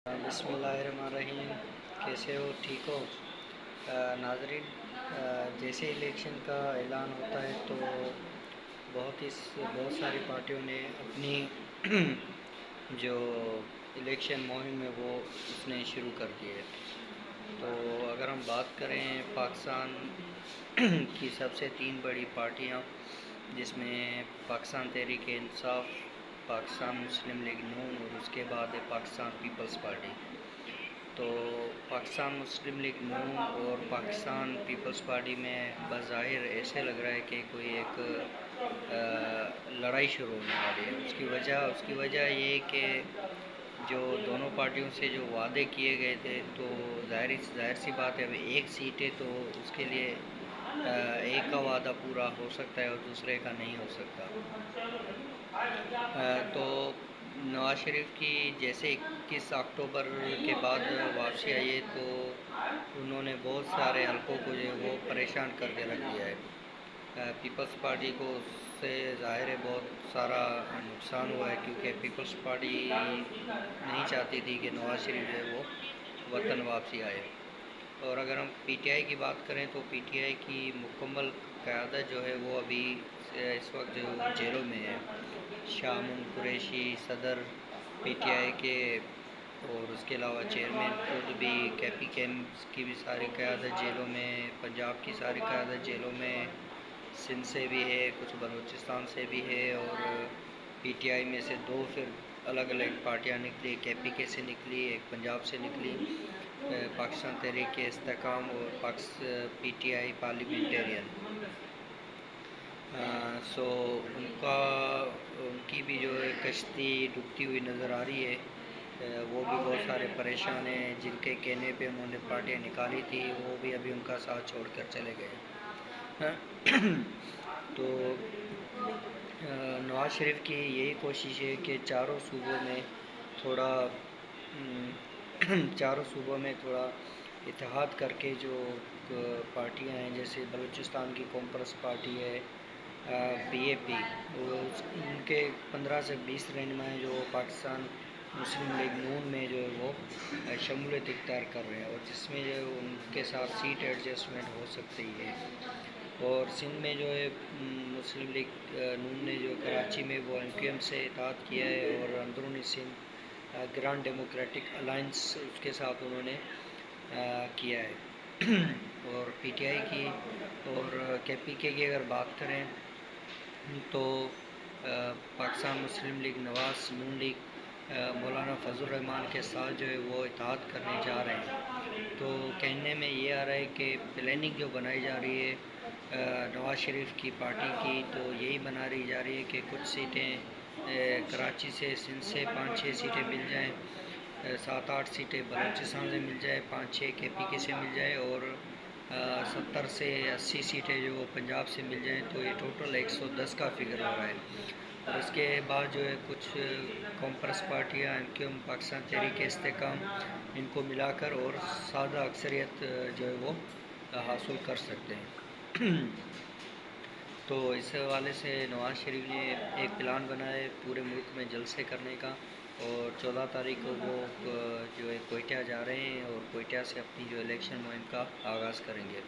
بسم اللہ الرحمن الرحیم، کیسے ہو؟ ٹھیک ہو؟ ناظرین، جیسے الیکشن کا اعلان ہوتا ہے تو بہت ساری پارٹیوں نے اپنی جو الیکشن مہم ہے وہ اس نے شروع کر دی ہے۔ تو اگر ہم بات کریں پاکستان کی سب سے 3 بڑی پارٹیاں، جس میں پاکستان تحریک انصاف، پاکستان مسلم لیگ نون اور اس کے بعد ہے پاکستان پیپلز پارٹی۔ تو پاکستان مسلم لیگ نون اور پاکستان پیپلز پارٹی میں بظاہر ایسے لگ رہا ہے کہ کوئی ایک لڑائی شروع ہونے والی ہے۔ اس کی وجہ یہ کہ جو دونوں پارٹیوں سے جو وعدے کیے گئے تھے، تو ظاہر سی بات ہے، ابھی ایک سیٹ ہے تو اس کے لیے ایک کا وعدہ پورا ہو سکتا ہے اور دوسرے کا نہیں ہو سکتا۔ تو نواز شریف کی جیسے 21 اکتوبر کے بعد واپسی آئی ہے تو انہوں نے بہت سارے حلقوں کو جو ہے وہ پریشان کر کے رکھ دیا ہے۔ پیپلز پارٹی کو اس سے ظاہر ہے بہت سارا نقصان ہوا ہے، کیونکہ پیپلز پارٹی نہیں چاہتی تھی کہ نواز شریف جو ہے وہ وطن واپسی آئے۔ اور اگر ہم پی ٹی آئی کی بات کریں تو پی ٹی آئی کی مکمل قیادت جو ہے وہ ابھی اس وقت جو جیلوں میں ہے۔ شاہ امون قریشی صدر پی ٹی آئی کے، اور اس کے علاوہ چیئرمین خود بھی، کے پی کے ایم کی بھی ساری قیادت جیلوں میں، پنجاب کی ساری قیادت جیلوں میں، سندھ سے بھی ہے، کچھ بلوچستان سے بھی ہے، اور پی ٹی آئی میں سے 2 پھر الگ الگ پارٹیاں نکلی، کے پی کے سے نکلی، ایک پنجاب سے نکلی، پاکستان تحریک استحکام اور پی ٹی آئی پارلیمنٹیرین۔ سو ان کی بھی جو ہے کشتی ڈوبتی ہوئی نظر آ رہی ہے۔ وہ بھی بہت سارے پریشان ہیں، جن کے کہنے پہ انہوں نے پارٹیاں نکالی تھی وہ بھی ابھی ان کا ساتھ چھوڑ کر چلے گئے۔ تو نواز شریف کی یہی کوشش ہے کہ چاروں صوبوں میں تھوڑا اتحاد کر کے جو پارٹیاں ہیں، جیسے بلوچستان کی کانفرنس پارٹی ہے، پی اے پی، ان کے 15 سے 20 رہنما ہیں جو پاکستان مسلم لیگ نون میں جو ہے وہ شمولیت اختیار کر رہے ہیں، اور جس میں جو ہے ان کے ساتھ سیٹ ایڈجسٹمنٹ ہو سکتی ہے۔ اور سندھ میں جو ہے مسلم لیگ نون نے جو کراچی میں وہ ایم کیو ایم سے اتحاد کیا ہے، اور اندرونی سندھ گرانڈ ڈیموکریٹک الائنس اس کے ساتھ انہوں نے کیا ہے۔ اور پی ٹی آئی کی اور کے پی کے کی اگر بات کریں تو پاکستان مسلم لیگ نواز نون لیگ مولانا فضل الرحمان کے ساتھ جو ہے وہ اتحاد کرنے جا رہے ہیں۔ تو کہنے میں یہ آ رہا ہے کہ پلاننگ جو بنائی جا رہی ہے نواز شریف کی پارٹی کی، تو یہی بنا رہی جا رہی ہے کہ کچھ سیٹیں کراچی سے، سندھ سے 5-6 سیٹیں مل جائیں، 7-8 سیٹیں بلوچستان سے مل جائے، 5-6 کے پی کے سے مل جائے، اور 70 سے 80 سیٹیں جو وہ پنجاب سے مل جائیں، تو یہ ٹوٹل 110 کا فگر ہو رہا ہے۔ اور اس کے بعد جو ہے کچھ کانفرنس پارٹیاں، ایم کیو ایم، پاکستان تحریک استحکام، ان کو ملا کر اور سادہ اکثریت جو ہے وہ حاصل کر سکتے ہیں۔ تو اس حوالے سے نواز شریف نے ایک پلان بنایا ہے پورے ملک میں جلسے کرنے کا، اور 14 تاریخ کو وہ جو ہے کوئٹہ جا رہے ہیں، اور کوئٹہ سے اپنی جو الیکشن مہم کا آغاز کریں گے۔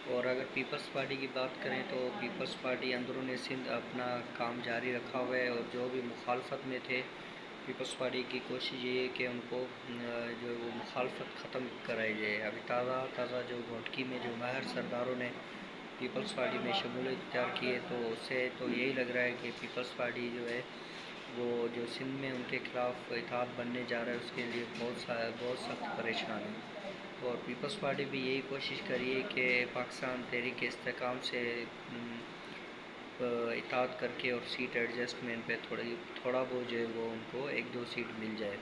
اور اگر پیپلز پارٹی کی بات کریں تو پیپلز پارٹی اندرون سندھ اپنا کام جاری رکھا ہوا ہے، اور جو بھی مخالفت میں تھے، پیپلز پارٹی کی کوشش یہ ہے کہ ان کو جو وہ مخالفت ختم کرائی جائے۔ ابھی تازہ جو گھوٹکی میں جو ماہر سرداروں نے پیپلز پارٹی میں شمولیت اختیار کی ہے، تو اس سے تو یہی لگ رہا ہے کہ پیپلز پارٹی جو ہے وہ جو سندھ میں ان کے خلاف اتحاد بننے جا رہا ہے، اس کے لیے بہت سخت پریشان ہے۔ اور پیپلز پارٹی بھی یہی کوشش کری ہے کہ پاکستان تحریک استحکام سے اتحاد کر کے اور سیٹ ایڈجسٹمنٹ پہ تھوڑا بہت جو ہے وہ ان کو 1-2 سیٹ مل جائے۔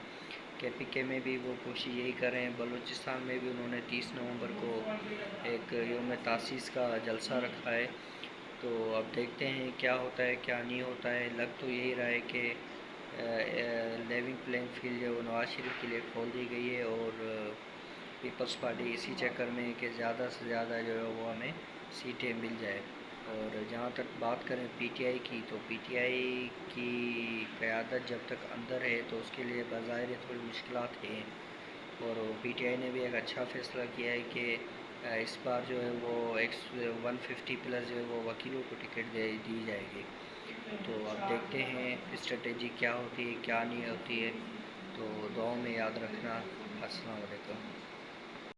کے پی کے میں بھی وہ کوشش یہی کر رہے ہیں۔ بلوچستان میں بھی انہوں نے 30 نومبر کو ایک یوم تاسیس کا جلسہ رکھا ہے، تو اب دیکھتے ہیں کیا ہوتا ہے کیا نہیں ہوتا ہے۔ لگ تو یہی رہا ہے کہ لیونگ پلینگ فیلڈ جو نواز شریف کے لیے کھول دی گئی ہے، اور پیپلز پارٹی اسی چکر میں کہ زیادہ سے زیادہ جو ہے وہ ہمیں سیٹیں مل جائے۔ اور جہاں تک بات کریں پی ٹی آئی کی، تو پی ٹی آئی کی قیادت جب تک اندر ہے تو اس کے لیے بظاہر تھوڑی مشکلات ہیں، اور پی ٹی آئی نے بھی ایک اچھا فیصلہ کیا ہے کہ اس بار جو ہے وہ 150 پلس جو ہے وہ وکیلوں کو ٹکٹ دی جائے گی۔ تو اب دیکھتے ہیں اسٹریٹجی کیا ہوتی ہے کیا نہیں ہوتی ہے، تو دعاؤں میں یاد رکھنا۔ السلام علیکم۔